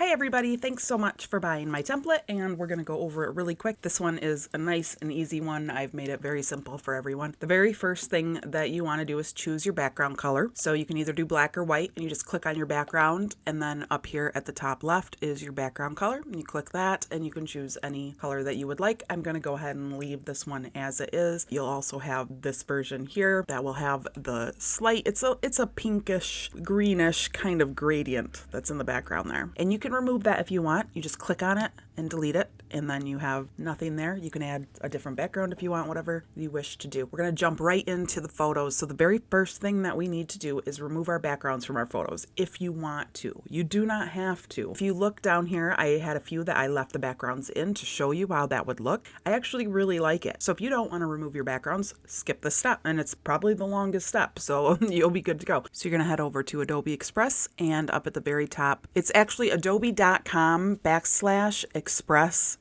Hi everybody, thanks so much for buying my template, and we're going to go over it really quick. This one is a nice and easy one. I've made it very simple for everyone. The very first thing that you want to do is choose your background color. So you can either do black or white, and you just click on your background, and then up here at the top left is your background color. And you click that, and you can choose any color that you would like. I'm going to go ahead and leave this one as it is. You'll also have this version here that will have the slight, it's a pinkish, greenish kind of gradient that's in the background there. And you can remove that if you want. You just click on it and delete it, and then you have nothing there. You can add a different background if you want, whatever you wish to do. We're going to jump right into the photos. So the very first thing that we need to do is remove our backgrounds from our photos if you want to. You do not have to. If you look down here, I had a few that I left the backgrounds in to show you how that would look. I actually really like it. So if you don't want to remove your backgrounds, skip this step, and it's probably the longest step, so you'll be good to go. So you're going to head over to Adobe Express, and up at the very top, it's actually adobe.com/express/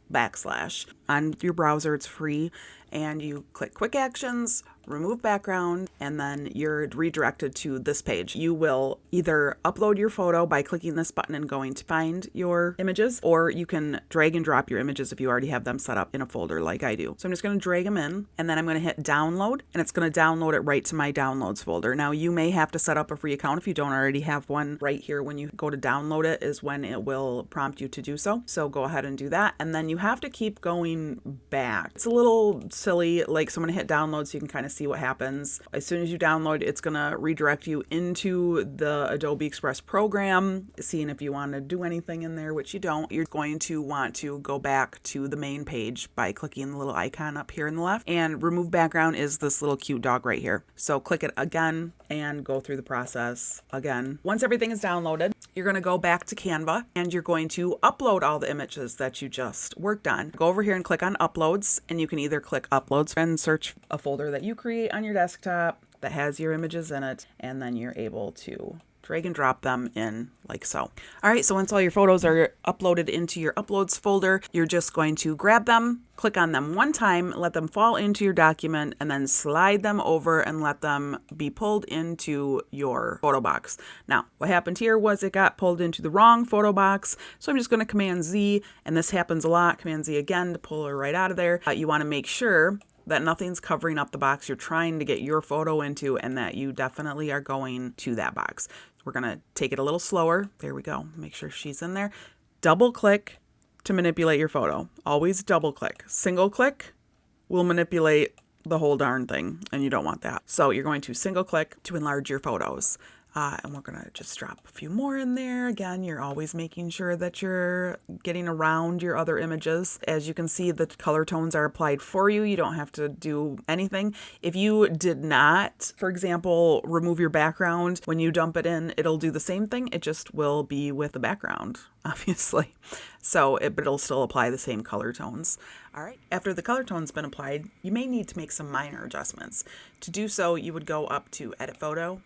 on your browser. It's free, and you click quick actions, remove background, and then you're redirected to this page. You will either upload your photo by clicking this button and going to find your images, or you can drag and drop your images if you already have them set up in a folder like I do. So I'm just going to drag them in, and then I'm going to hit download, and it's going to download it right to my downloads folder. Now you may have to set up a free account if you don't already have one. Right here when you go to download it is when it will prompt you to do so. So go ahead and do that, and then you have to keep going back. It's a little silly, like, so I'm going to hit download so you can kind of see what happens. As soon as you download, it's going to redirect you into the Adobe Express program, seeing if you want to do anything in there, which you don't. You're going to want to go back to the main page by clicking the little icon up here in the left, and remove background is this little cute dog right here. So click it again and go through the process again. Once everything is downloaded, you're going to go back to Canva, and you're going to upload all the images that you just worked on. Go over here and click on uploads, and you can either click uploads and search a folder that you create on your desktop that has your images in it, and then you're able to drag and drop them in like so. All right, so once all your photos are uploaded into your uploads folder, you're just going to grab them, click on them one time, let them fall into your document, and then slide them over and let them be pulled into your photo box. Now, what happened here was it got pulled into the wrong photo box, so I'm just going to Command Z, and this happens a lot. Command Z again to pull her right out of there. You want to make sure that nothing's covering up the box you're trying to get your photo into, and that you definitely are going to that box. We're going to take it a little slower. There we go. Make sure she's in there. Double click to manipulate your photo. Always double click. Single click will manipulate the whole darn thing, and you don't want that. So you're going to single click to enlarge your photos. And we're going to just drop a few more in there. Again, you're always making sure that you're getting around your other images. As you can see, the color tones are applied for you. You don't have to do anything. If you did not, for example, remove your background, when you dump it in, it'll do the same thing. It just will be with the background, obviously. So but it'll still apply the same color tones. All right. After the color tone's been applied, you may need to make some minor adjustments. To do so, you would go up to Edit Photo.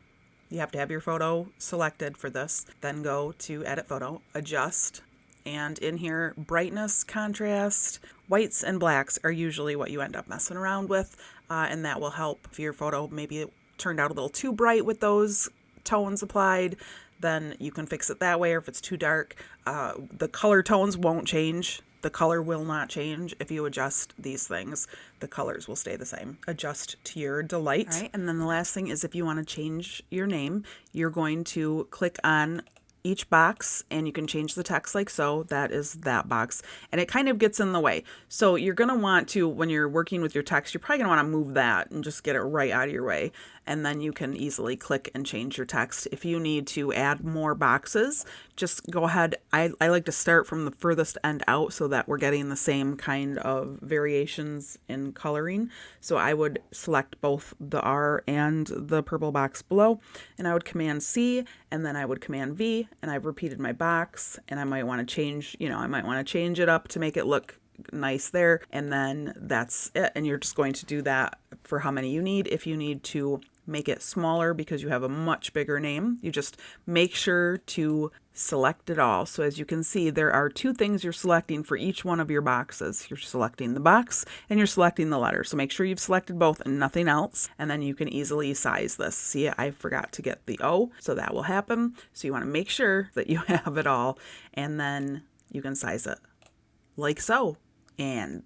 You have to have your photo selected for this. Then go to Edit Photo, Adjust, and in here, brightness, contrast, whites and blacks are usually what you end up messing around with, and that will help if your photo maybe it turned out a little too bright with those tones applied. Then you can fix it that way, or if it's too dark, the color tones won't change. The color will not change if you adjust these things. The colors will stay the same. Adjust to your delight. All right, and then the last thing is if you want to change your name, you're going to click on each box, and you can change the text like so. That is that box, and it kind of gets in the way. So you're going to want to, when you're working with your text, you're probably going to want to move that and just get it right out of your way, and then you can easily click and change your text. If you need to add more boxes, just go ahead. I like to start from the furthest end out so that we're getting the same kind of variations in coloring. So I would select both the R and the purple box below, and I would Command C, and then I would Command V, and I've repeated my box, and I might want to change, I might want to change it up to make it look nice there, and then that's it. And you're just going to do that for how many you need. If you need to make it smaller because you have a much bigger name. You just make sure to select it all. So as you can see, there are two things you're selecting for each one of your boxes. You're selecting the box and you're selecting the letter. So make sure you've selected both and nothing else. And then you can easily size this. See, I forgot to get the O, so that will happen. So you want to make sure that you have it all, and then you can size it like so. And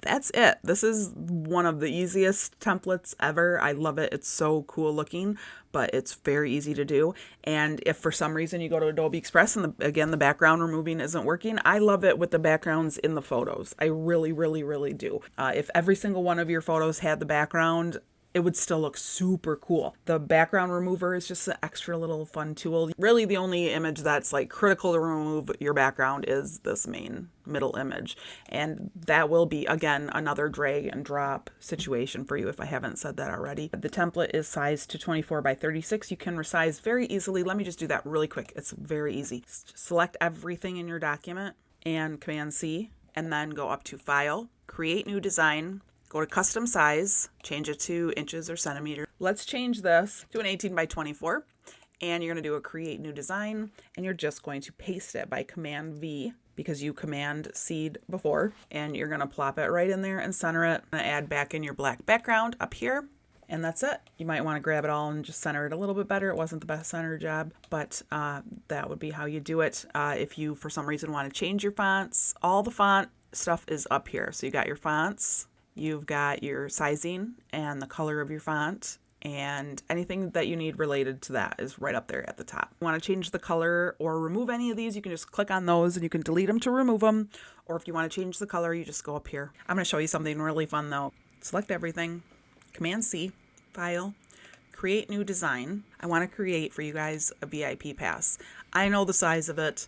that's it. This is one of the easiest templates ever. I love it. It's so cool looking, but it's very easy to do. And if for some reason you go to Adobe Express and again, the background removing isn't working, I love it with the backgrounds in the photos. I really, really, really do. If every single one of your photos had the background, it would still look super cool. The background remover is just an extra little fun tool. Really, the only image that's like critical to remove your background is this main middle image. And that will be, again, another drag and drop situation for you if I haven't said that already. The template is sized to 24 by 36. You can resize very easily. Let me just do that really quick. It's very easy. Select everything in your document and Command C, and then go up to File, Create New Design, go to custom size, change it to inches or centimeters. Let's change this to an 18 by 24. And you're going to do a create new design, and you're just going to paste it by Command V because you Command C'd before, and you're going to plop it right in there and center it. And add back in your black background up here, and that's it. You might want to grab it all and just center it a little bit better. It wasn't the best center job, but that would be how you do it. If you, for some reason, want to change your fonts, all the font stuff is up here. So you got your fonts. You've got your sizing and the color of your font, and anything that you need related to that is right up there at the top. If you want to change the color or remove any of these, you can just click on those and you can delete them to remove them. Or if you want to change the color, you just go up here. I'm going to show you something really fun though. Select everything, Command C, File, Create New Design. I want to create for you guys a VIP pass. I know the size of it.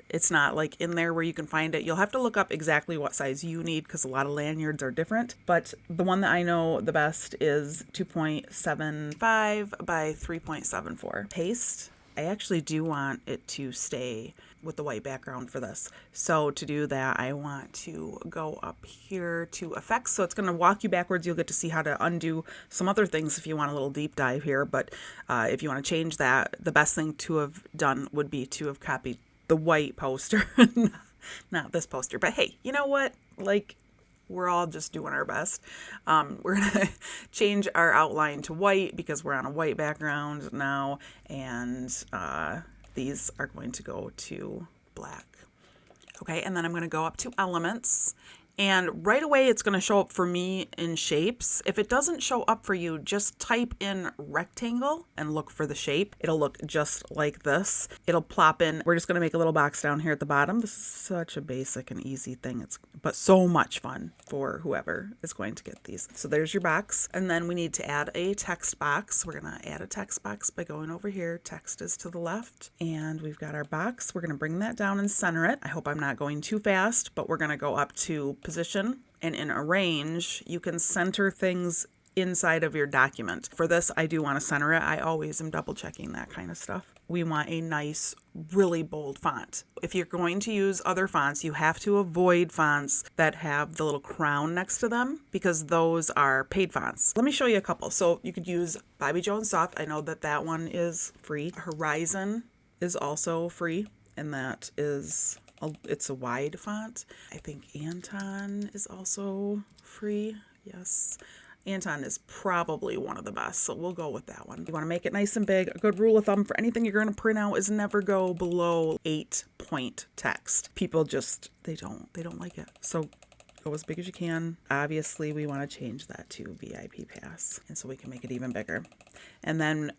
It's not like in there where you can find it. You'll have to look up exactly what size you need because a lot of lanyards are different. But the one that I know the best is 2.75 by 3.74. Paste. I actually do want it to stay with the white background for this. So to do that, I want to go up here to effects. So it's going to walk you backwards. You'll get to see how to undo some other things if you want a little deep dive here. But if you want to change that, the best thing to have done would be to have copied the white poster, not this poster. But hey, you know what? Like, we're all just doing our best. We're going to change our outline to white because we're on a white background now. And these are going to go to black. Okay, and then I'm going to go up to elements. And right away, it's going to show up for me in shapes. If it doesn't show up for you, just type in rectangle and look for the shape. It'll look just like this. It'll plop in. We're just going to make a little box down here at the bottom. This is such a basic and easy thing. But so much fun for whoever is going to get these. So there's your box. And then we need to add a text box. We're going to add a text box by going over here. Text is to the left. And we've got our box. We're going to bring that down and center it. I hope I'm not going too fast, but we're going to go up to position, and in arrange, you can center things inside of your document. For this, I do want to center it. I always am double checking that kind of stuff. We want a nice, really bold font. If you're going to use other fonts, you have to avoid fonts that have the little crown next to them because those are paid fonts. Let me show you a couple. So you could use Bobby Jones Soft. I know that one is free. Horizon is also free, and that is it's a wide font. I think Anton is also free. Yes. Anton is probably one of the best, so we'll go with that one. You want to make it nice and big. A good rule of thumb for anything you're going to print out is never go below 8-point text. People just, they don't like it. So go as big as you can. Obviously, we want to change that to VIP Pass, and so we can make it even bigger. And then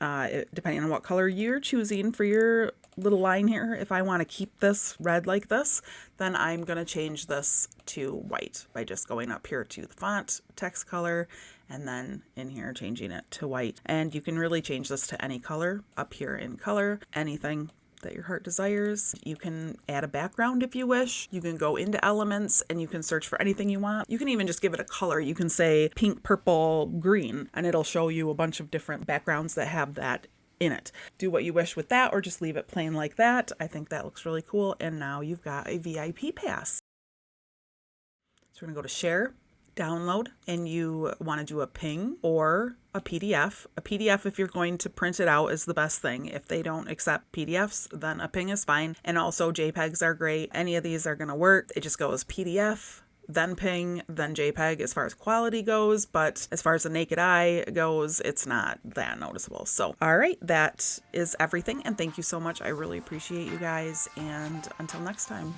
depending on what color you're choosing for your little line here, if I want to keep this red like this, then I'm going to change this to white by just going up here to the font, text color, and then in here changing it to white. And you can really change this to any color up here in color, anything that your heart desires. You can add a background if you wish. You can go into elements and you can search for anything you want. You can even just give it a color. You can say pink, purple, green, and it'll show you a bunch of different backgrounds that have that in it. Do what you wish with that or just leave it plain like that. I think that looks really cool. And now you've got a VIP pass. So we're gonna go to share, download and you want to do a ping or a PDF. A PDF, if you're going to print it out, is the best thing. If they don't accept PDFs, then a ping is fine. And also JPEGs are great. Any of these are going to work. It just goes PDF, then ping, then JPEG as far as quality goes, but as far as the naked eye goes, it's not that noticeable. So, all right, that is everything. And thank you so much. I really appreciate you guys. And until next time.